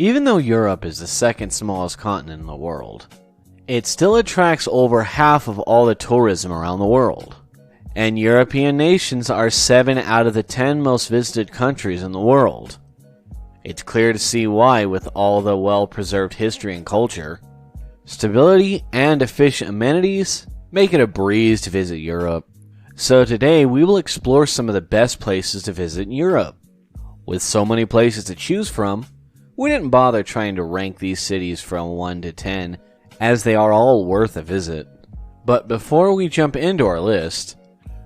Even though Europe is the second smallest continent in the world, it still attracts over half of all the tourism around the world. And European nations are 7 out of the 10 most visited countries in the world. It's clear to see why with all the well-preserved history and culture. Stability and efficient amenities make it a breeze to visit Europe. So today we will explore some of the best places to visit in Europe. With so many places to choose from, we didn't bother trying to rank these cities from 1 to 10, as they are all worth a visit. But before we jump into our list,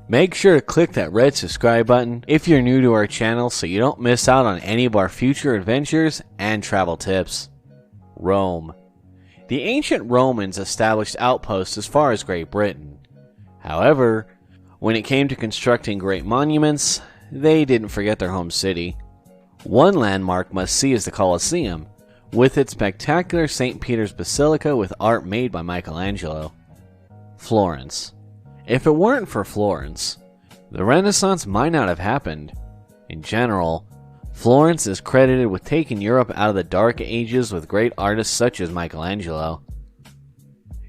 make sure to click that red subscribe button if you're new to our channel so you don't miss out on any of our future adventures and travel tips. Rome. The ancient Romans established outposts as far as Great Britain. However, when it came to constructing great monuments, they didn't forget their home city. One landmark must see is the Colosseum, with its spectacular St. Peter's Basilica with art made by Michelangelo. Florence. If it weren't for Florence, the Renaissance might not have happened. In general, Florence is credited with taking Europe out of the Dark Ages with great artists such as Michelangelo.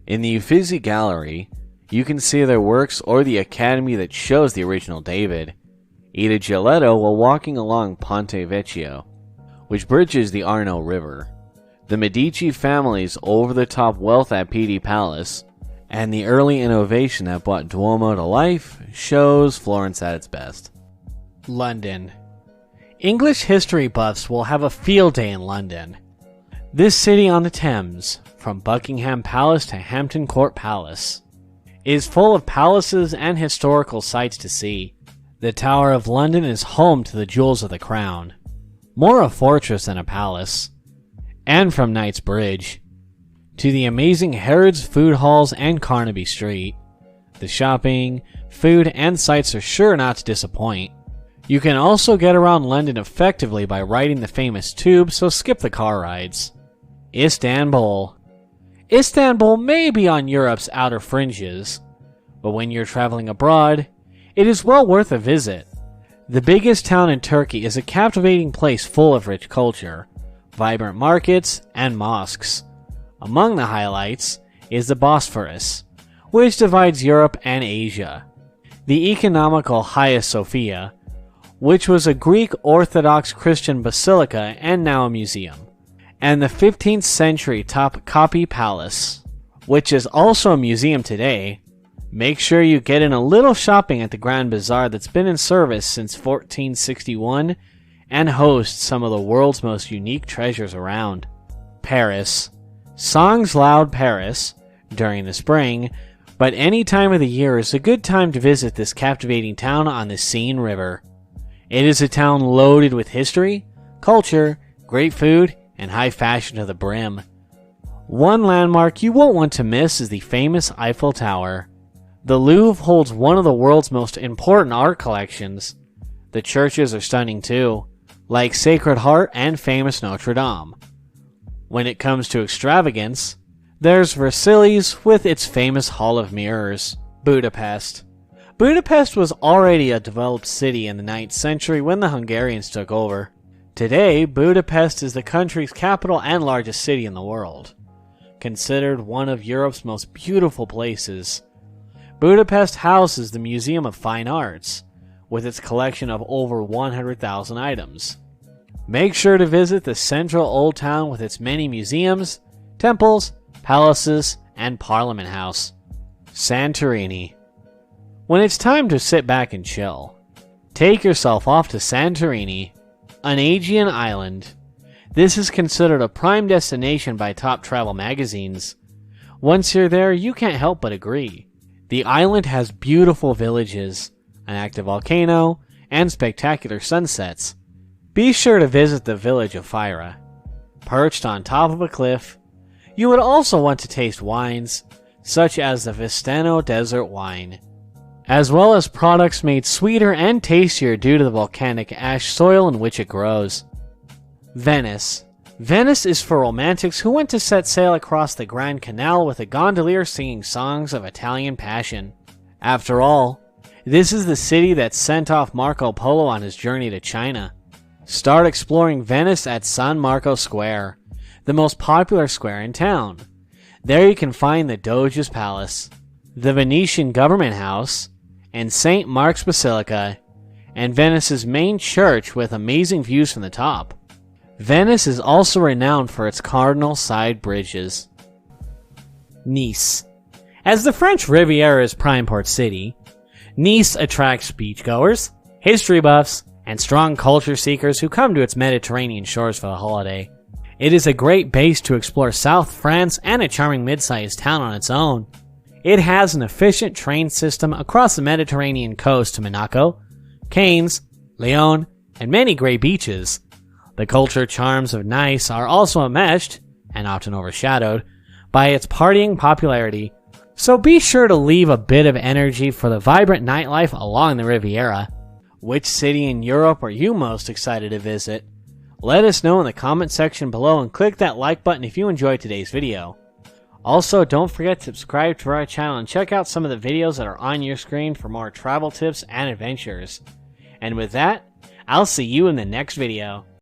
In the Uffizi Gallery, you can see their works or the academy that shows the original David. Eat a gelato while walking along Ponte Vecchio, which bridges the Arno River. The Medici family's over-the-top wealth at Pitti Palace, and the early innovation that brought Duomo to life shows Florence at its best. London. English history buffs will have a field day in London. This city on the Thames, from Buckingham Palace to Hampton Court Palace, is full of palaces and historical sights to see. The Tower of London is home to the jewels of the crown, more a fortress than a palace. And from Knight's Bridge to the amazing Harrods food halls and Carnaby Street, the shopping, food, and sights are sure not to disappoint. You can also get around London effectively by riding the famous tube, so skip the car rides. Istanbul. Istanbul may be on Europe's outer fringes, but when you're traveling abroad, it is well worth a visit. The biggest town in Turkey is a captivating place full of rich culture, vibrant markets, and mosques. Among the highlights is the Bosphorus, which divides Europe and Asia. The economical Hagia Sophia, which was a Greek Orthodox Christian basilica and now a museum. And the 15th century Topkapi Palace, which is also a museum today. Make sure you get in a little shopping at the Grand Bazaar that's been in service since 1461 and hosts some of the world's most unique treasures around. Paris. Songs loud Paris during the spring, but any time of the year is a good time to visit this captivating town on the Seine River. It is a town loaded with history, culture, great food, and high fashion to the brim. One landmark you won't want to miss is the famous Eiffel Tower. The Louvre holds one of the world's most important art collections. The churches are stunning too, like Sacred Heart and famous Notre Dame. When it comes to extravagance, there's Versailles with its famous Hall of Mirrors. Budapest. Budapest was already a developed city in the 9th century when the Hungarians took over. Today, Budapest is the country's capital and largest city in the world. Considered one of Europe's most beautiful places, Budapest houses the Museum of Fine Arts, with its collection of over 100,000 items. Make sure to visit the central old town with its many museums, temples, palaces, and Parliament House. Santorini. When it's time to sit back and chill, take yourself off to Santorini, an Aegean island. This is considered a prime destination by top travel magazines. Once you're there, you can't help but agree. The island has beautiful villages, an active volcano, and spectacular sunsets. Be sure to visit the village of Fyra. Perched on top of a cliff, you would also want to taste wines, such as the Vistano Desert Wine, as well as products made sweeter and tastier due to the volcanic ash soil in which it grows. Venice. Venice is for romantics who want to set sail across the Grand Canal with a gondolier singing songs of Italian passion. After all, this is the city that sent off Marco Polo on his journey to China. Start exploring Venice at San Marco Square, the most popular square in town. There you can find the Doge's Palace, the Venetian Government House, and St. Mark's Basilica, and Venice's main church with amazing views from the top. Venice is also renowned for its cardinal side bridges. Nice. As the French Riviera's prime port city, Nice attracts beachgoers, history buffs, and strong culture seekers who come to its Mediterranean shores for the holiday. It is a great base to explore South France and a charming mid-sized town on its own. It has an efficient train system across the Mediterranean coast to Monaco, Cannes, Lyon, and many great beaches. The culture charms of Nice are also enmeshed, and often overshadowed, by its partying popularity, so be sure to leave a bit of energy for the vibrant nightlife along the Riviera. Which city in Europe are you most excited to visit? Let us know in the comment section below and click that like button if you enjoyed today's video. Also, don't forget to subscribe to our channel and check out some of the videos that are on your screen for more travel tips and adventures. And with that, I'll see you in the next video.